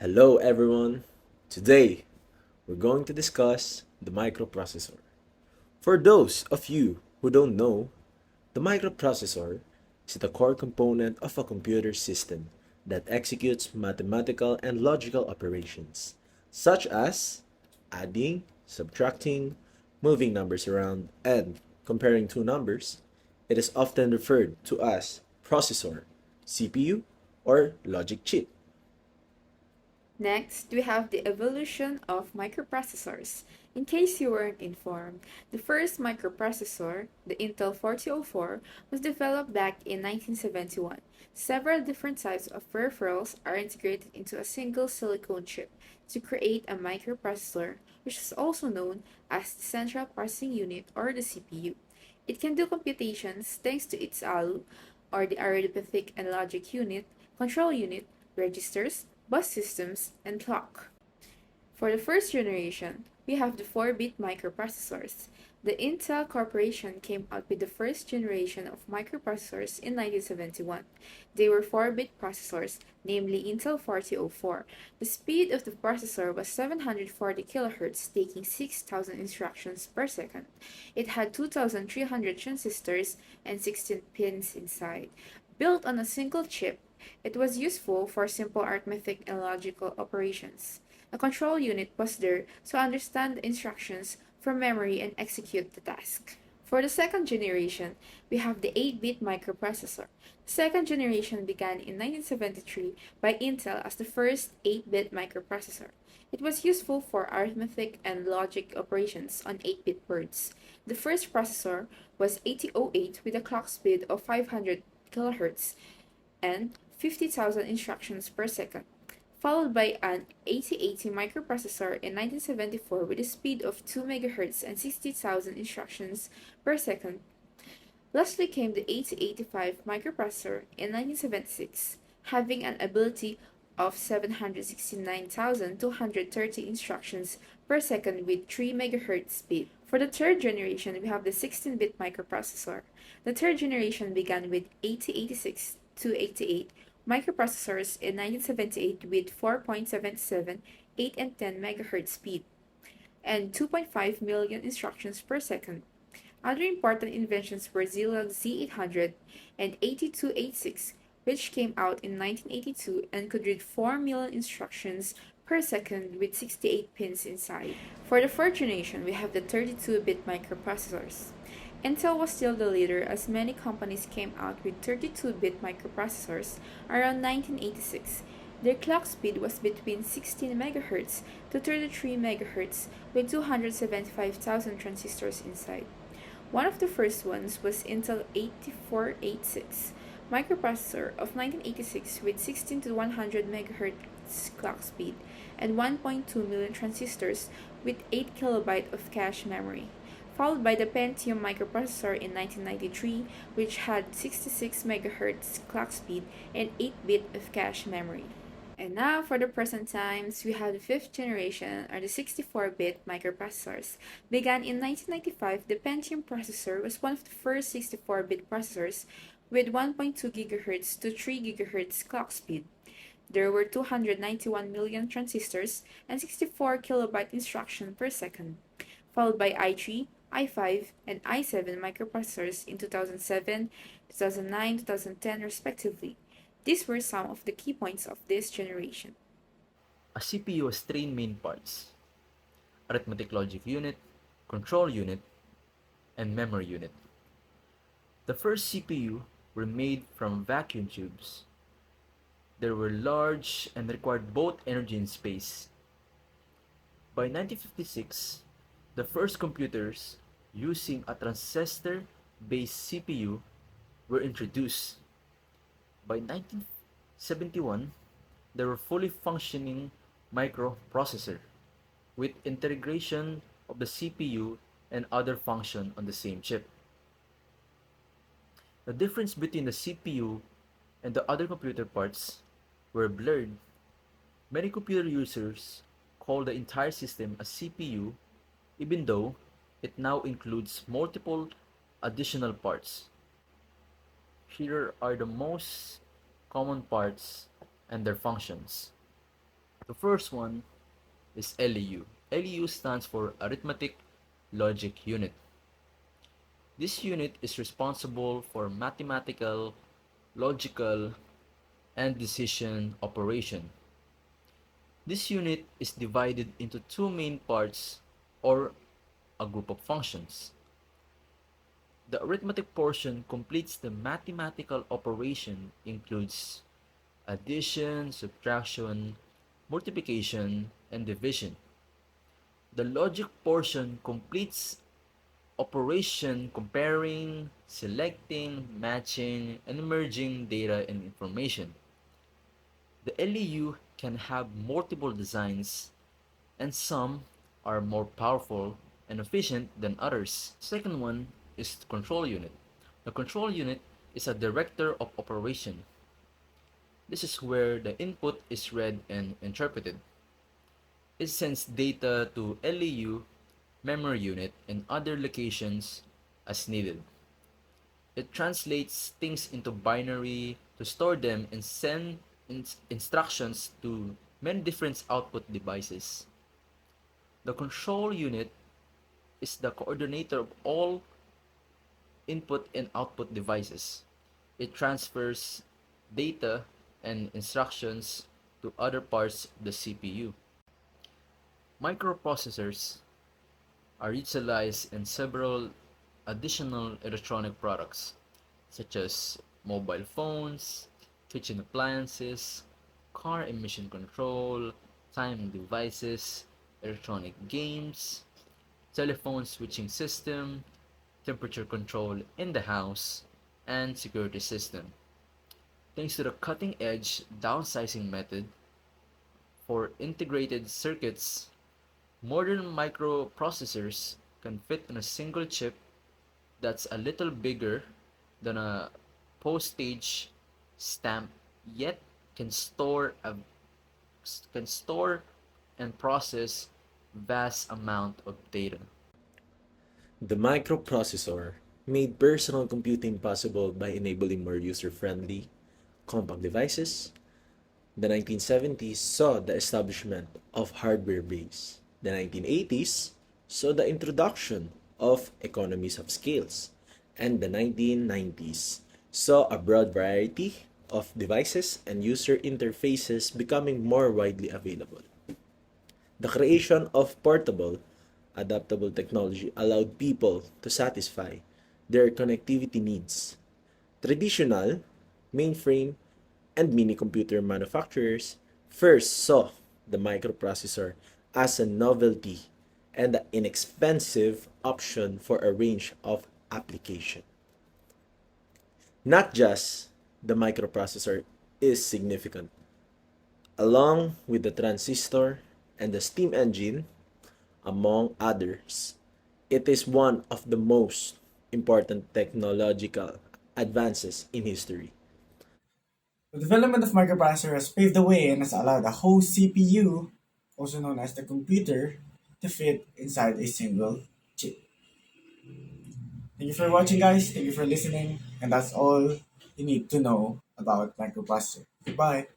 Hello everyone. Today we're going to discuss the microprocessor. For those of you who don't know, the microprocessor is the core component of a computer system that executes mathematical and logical operations such as adding, subtracting, moving numbers around, and comparing two numbers. It is often referred to as processor, CPU, or logic chip. Next, we have the evolution of microprocessors. In case you weren't informed, the first microprocessor, the Intel 4004, was developed back in 1971. Several different types of peripherals are integrated into a single silicon chip to create a microprocessor, which is also known as the Central Processing Unit or the CPU. It can do computations thanks to its ALU, or the arithmetic and logic unit, control unit, registers, bus systems, and clock. For the first generation, we have the 4-bit microprocessors. The Intel Corporation came out with the first generation of microprocessors in 1971. They were 4-bit processors, namely Intel 4004. The speed of the processor was 740 kHz, taking 6,000 instructions per second. It had 2,300 transistors and 16 pins inside. Built on a single chip, it was useful for simple arithmetic and logical operations. A control unit was there to understand the instructions from memory and execute the task. For the second generation, we have the 8-bit microprocessor. The second generation began in 1973 by Intel as the first 8-bit microprocessor. It was useful for arithmetic and logic operations on 8-bit words. The first processor was 8008 with a clock speed of 500 kHz and 50,000 instructions per second, followed by an 8080 microprocessor in 1974 with a speed of 2 MHz and 60,000 instructions per second. Lastly came the 8085 microprocessor in 1976, having an ability of 769,230 instructions per second with 3 MHz speed. For the third generation, we have the 16-bit microprocessor. The third generation began with 8086 to 88 microprocessors in 1978 with 4.77, 8 and 10 MHz speed and 2.5 million instructions per second. Other important inventions were Zilog Z800 and 8286, which came out in 1982 and could read 4 million instructions per second with 68 pins inside. For the fourth generation, we have the 32-bit microprocessors. Intel was still the leader as many companies came out with 32-bit microprocessors around 1986. Their clock speed was between 16 MHz to 33 MHz with 275,000 transistors inside. One of the first ones was Intel 8486 microprocessor of 1986 with 16 to 100 MHz clock speed and 1.2 million transistors with 8 KB of cache memory, followed by the Pentium microprocessor in 1993, which had 66 MHz clock speed and 8-bit of cache memory. And now for the present times, we have the fifth generation or the 64-bit microprocessors. Began in 1995, the Pentium processor was one of the first 64-bit processors with 1.2 GHz to 3 GHz clock speed. There were 291 million transistors and 64 kilobyte instruction per second, followed by i3, i5, and i7 microprocessors in 2007, 2009, 2010 respectively. These were some of the key points of this generation. A CPU has three main parts: arithmetic logic unit, control unit, and memory unit. The first CPU were made from vacuum tubes. They were large and required both energy and space. By 1956, the first computers using a transistor-based CPU were introduced. By 1971, there were fully functioning microprocessor with integration of the CPU and other function on the same chip. The difference between the CPU and the other computer parts were blurred. Many computer users call the entire system a CPU even though it now includes multiple additional parts. Here are the most common parts and their functions. The first one is LEU. LEU stands for Arithmetic Logic Unit. This unit is responsible for mathematical, logical, and decision operation. This unit is divided into two main parts or a group of functions. The arithmetic portion completes the mathematical operation, includes addition, subtraction, multiplication, and division. The logic portion completes operation comparing, selecting, matching, and merging data and information. The LEU can have multiple designs, and some are more powerful and efficient than others. Second one is the control unit. The control unit is a director of operation. This is where the input is read and interpreted. It sends data to LEU, memory unit, and other locations as needed. It translates things into binary to store them and send instructions to many different output devices. The control unit is the coordinator of all input and output devices. It transfers data and instructions to other parts of the CPU. Microprocessors are utilized in several additional electronic products, such as mobile phones, kitchen appliances, car emission control, timing devices, electronic games, telephone switching system, temperature control in the house, and security system. Thanks to the cutting edge downsizing method for integrated circuits, modern microprocessors can fit in a single chip that's a little bigger than a postage stamp, yet can store a can store and process vast amount of data. The microprocessor made personal computing possible by enabling more user-friendly, compact devices. The 1970s saw the establishment of hardware base. The 1980s saw the introduction of economies of scales. And the 1990s saw a broad variety of devices and user interfaces becoming more widely available. The creation of portable, adaptable technology allowed people to satisfy their connectivity needs. Traditional, mainframe, and mini computer manufacturers first saw the microprocessor as a novelty and an inexpensive option for a range of applications. Not just the microprocessor is significant. Along with the transistor and the steam engine, among others, it is one of the most important technological advances in history. The development of microprocessor has paved the way and has allowed a whole CPU, also known as the computer, to fit inside a single chip. Thank you for watching, guys. Thank you for listening. And that's all you need to know about microprocessor. Goodbye.